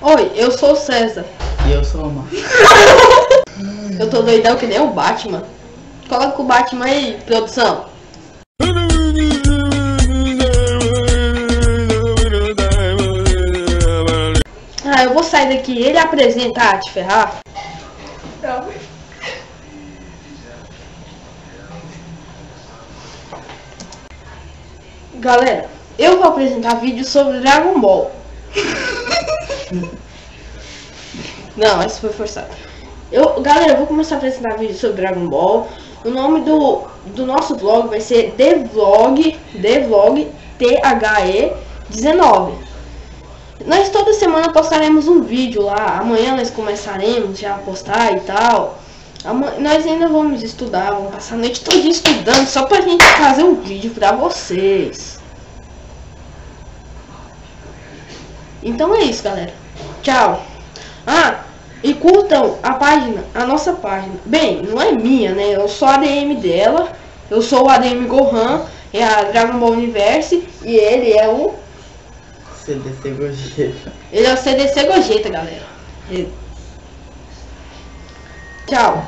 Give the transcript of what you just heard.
Oi, eu sou o César. E eu sou uma. Eu tô doidão que nem o Batman. Coloca o Batman aí, produção. Ah, eu vou sair daqui. Ele apresenta te ferrar. Não. Galera, eu vou apresentar vídeo sobre Dragon Ball. Não, essa foi forçado. Galera, eu vou começar a apresentar vídeo sobre Dragon Ball. O nome do nosso vlog vai ser THE 19. Nós toda semana postaremos um vídeo lá. Amanhã nós começaremos já a postar e tal. Nós ainda vamos estudar, vamos passar a noite toda estudando só pra gente fazer um vídeo pra vocês. Então é isso, galera. Tchau. E curtam a nossa página. Bem, não é minha, né? Eu sou a ADM dela. Eu sou o ADM Gohan, é a Dragon Ball Universe. E ele é o CDC Gogeta. Ele é o CDC Gogeta, galera. Tchau.